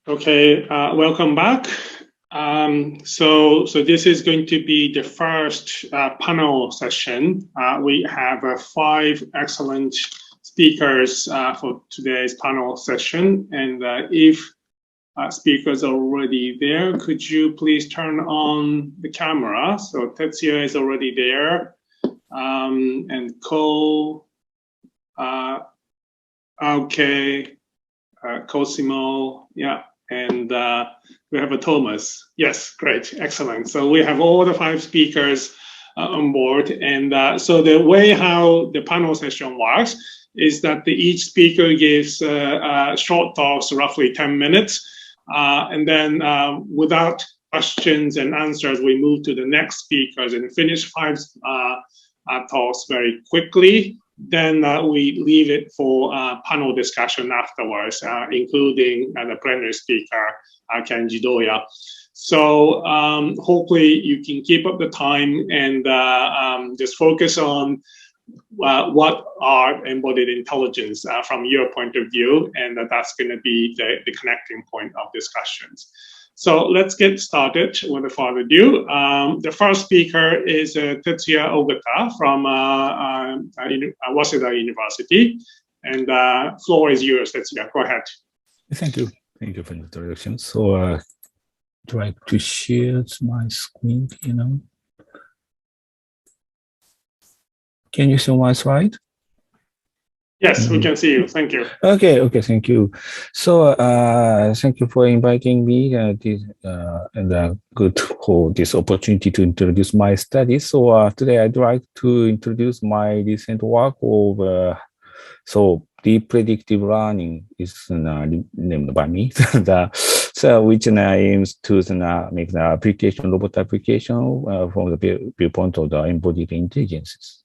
Okay, welcome back. So this is going to be the first panel session. We have 5 excellent speakers for today's panel session. And if speakers are already there, could you please turn on the camera? So Tetsuya is already there. And Cole, Auke, Cosimo, yeah. And we have a Thomas. Yes, great, excellent. So we have all the 5 speakers on board. And so the way how the panel session works is that each speaker gives short talks, roughly 10 minutes. And then without questions and answers, we move to the next speakers and finish 5 talks very quickly. Then we leave it for panel discussion afterwards, including the plenary speaker, Kenji Doya. So hopefully you can keep up the time and just focus on what are embodied intelligence from your point of view, and that's going to be the connecting point of discussions. So let's get started without further ado. The first speaker is Tetsuya Ogata from Waseda University. And floor is yours, Tetsuya. Go ahead. Thank you. Thank you for the introduction. So I'd like to share my screen, Can you see my slide? Yes, we can see you. Thank you. Okay, thank you. So thank you for inviting me and good for this opportunity to introduce my studies. So today I'd like to introduce my recent work of deep predictive learning is named by me. Which aims to make the application, robot application from the viewpoint of the embodied intelligences.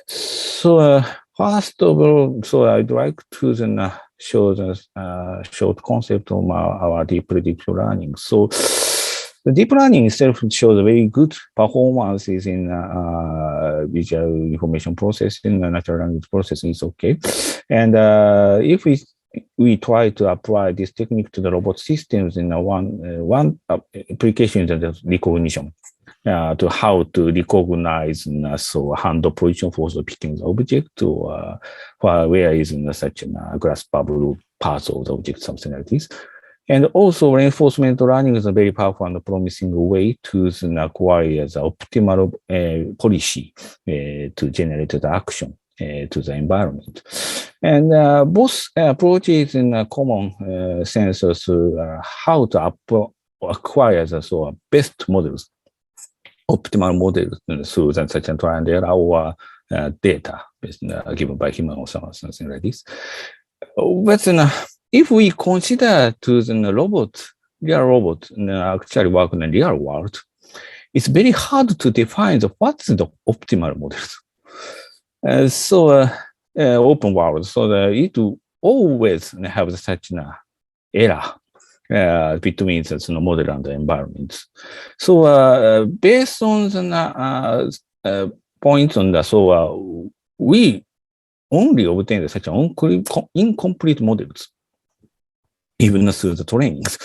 So first of all, I'd like to show the short concept of our deep predictive learning. So the deep learning itself shows very good performances in visual information processing, natural language processing is okay. And if we try to apply this technique to the robot systems in one application is the recognition. To how to recognize hand position for the picking the object, or where is such a graspable parts of the object, something like this. And also reinforcement learning is a very powerful and promising way to acquire the optimal policy to generate the action to the environment. And both approaches in a common sense how to acquire the best models, optimal models through such a trial and error or data given by human or something like this. But if we consider to the real robot actually work in the real world, it's very hard to define what's the optimal models. Open world, it will always have such an error between the model and the environment. So based on the points on the, we only obtain such incomplete models, even through the trainings.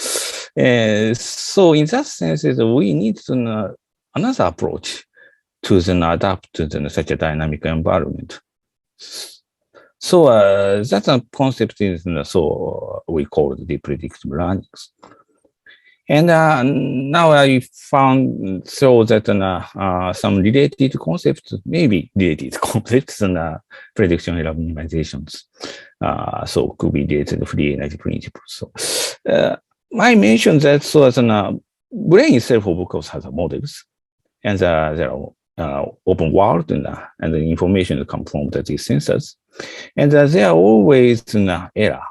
So in that sense, we need another approach to adapt to such a dynamic environment. So that's a concept is we call the predictive learning. And now I found that some related concepts, maybe related concepts and prediction error minimizations. So could be related to free energy principles. So I mentioned that brain itself, of course, has models, and there are open world and the information that come from these sensors. And there are always an error,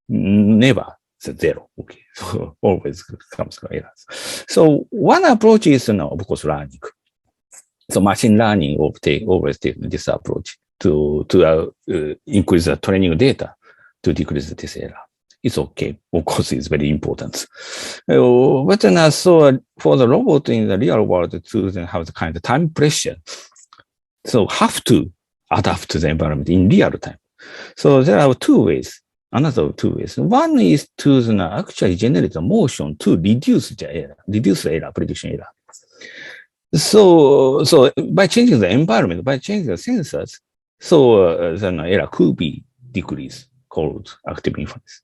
never the zero. Okay, so always comes to errors. So one approach is, of course, learning. So machine learning always take this approach to increase the training data to decrease this error. It's okay. Of course, it's very important. But then so for the robot in the real world to have the kind of time pressure, so have to adapt to the environment in real time. So there are 2 ways. another two ways. One is to actually generate the motion to reduce the error, prediction error. So by changing the environment, by changing the sensors, so the error could be decreased, called active inference.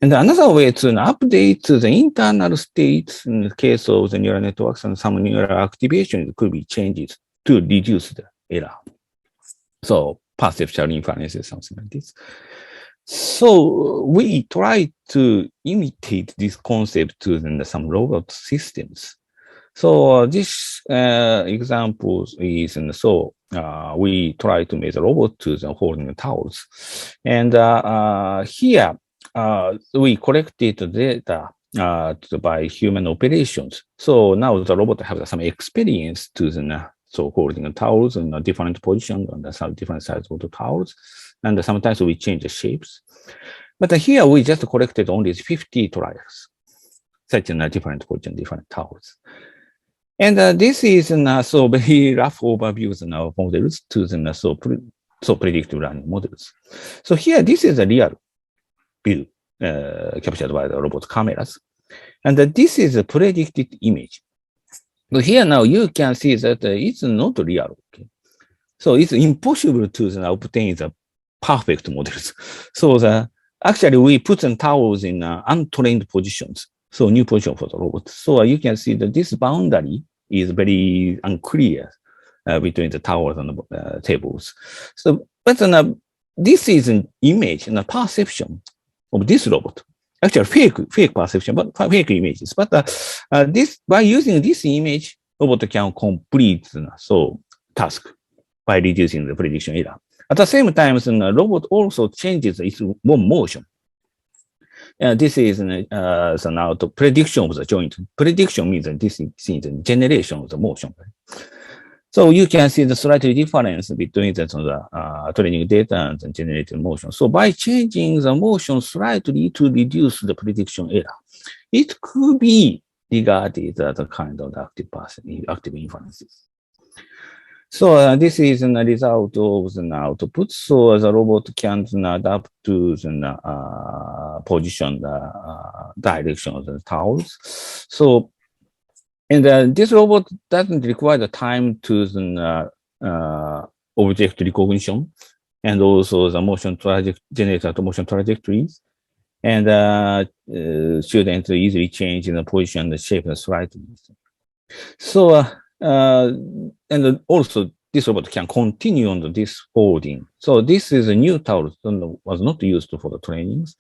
And another way to update the internal states in the case of the neural networks and some neural activation could be changed to reduce the error. So perceptual inference is something like this. So we try to imitate this concept to some robot systems. So this example is, we try to make the robot to the holding towels. And here, we collected the data by human operations. So now the robot has some experience to the holding towels in a different position and some different sizes of the towels. And sometimes we change the shapes. But here we just collected only 50 trials, such in a different position, different towels. And this is so very rough overviews of models to the predictive learning models. So here, this is a real view captured by the robot cameras. And this is a predicted image. But here now you can see that it's not real. Okay? So it's impossible to obtain the perfect models. So actually we put the towels in untrained positions. So new position for the robot. So you can see that this boundary is very unclear between the towers and the tables. So, but this is an image and a perception of this robot. Actually, fake perception, but fake images. But this by using this image, robot can complete task by reducing the prediction error. At the same time, the robot also changes its own motion. This is now the prediction of the joint. Prediction means that this is the generation of the motion. So you can see the slight difference between the training data and the generated motion. So by changing the motion slightly to reduce the prediction error, it could be regarded as a kind of active inferences. So this is the result of the output. So the robot can adapt to the position, direction of the towels. So, and this robot doesn't require the time to the object recognition, and also the motion generated motion trajectories. And students easily change the position, the shape, and slightly. So, and also this robot can continue on this holding. So this is a new tool that was not used for the trainings,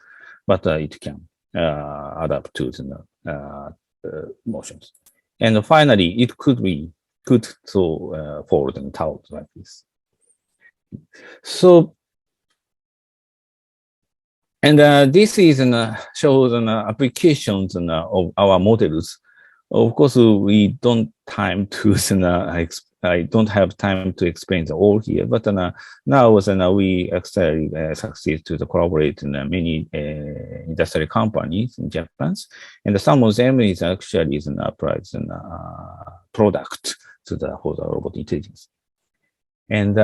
but it can adapt to the motions. And finally, it could be good to fold and towels like this. So, and this is shows applications of our models. Of course, we don't time to I don't have time to explain the all here, but now we actually succeed to collaborate in many industrial companies in Japan, and some of them is actually applied product to for the robot intelligence. And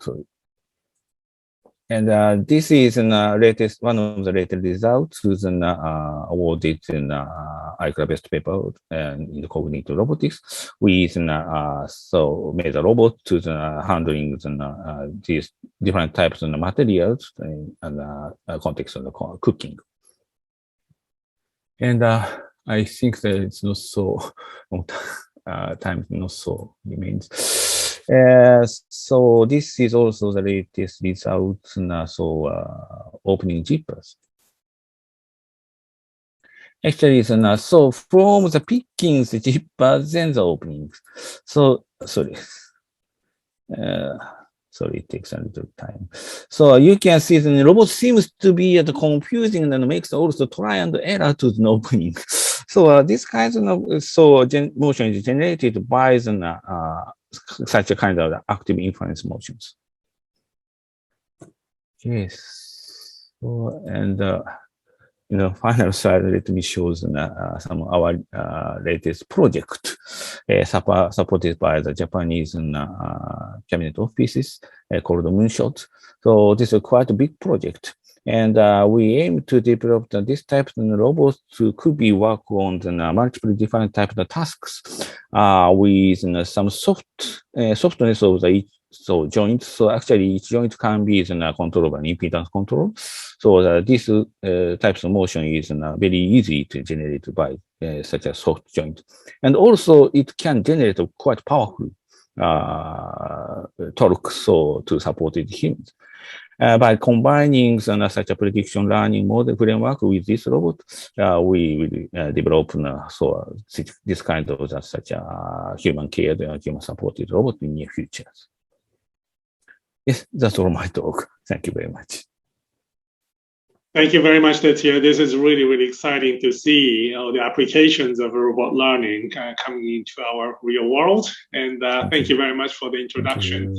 sorry. And this is one of the latest results was awarded in ICLA best paper in the cognitive robotics. We so made a robot to handling these different types of materials in context of the cooking. And I think that it's not so time not so remains. So this is also the latest results. Opening zippers. Actually, so from the pickings, the zippers, then the openings. So sorry. Sorry, it takes a little time. So you can see the robot seems to be confusing and makes also try and error to the opening. So this kind of motion is generated by such a kind of active inference motions. Yes. So, and in the final slide, let me show some of our latest project supported by the Japanese cabinet offices called Moonshot. So this is quite a big project. And we aim to develop this type of robots to could be work on the multiple different types of tasks with some softness of the joints. So actually each joint can be controlled by impedance control. So this types of motion is very easy to generate by such a soft joint. And also it can generate a quite powerful torque so to support humans. By combining such a prediction learning model framework with this robot, we will develop this kind of such a human cared and human supported robot in near future. Yes, that's all my talk. Thank you very much. Thank you very much, Tetsuya. This is really, really exciting to see the applications of robot learning coming into our real world. And thank you very much for the introduction.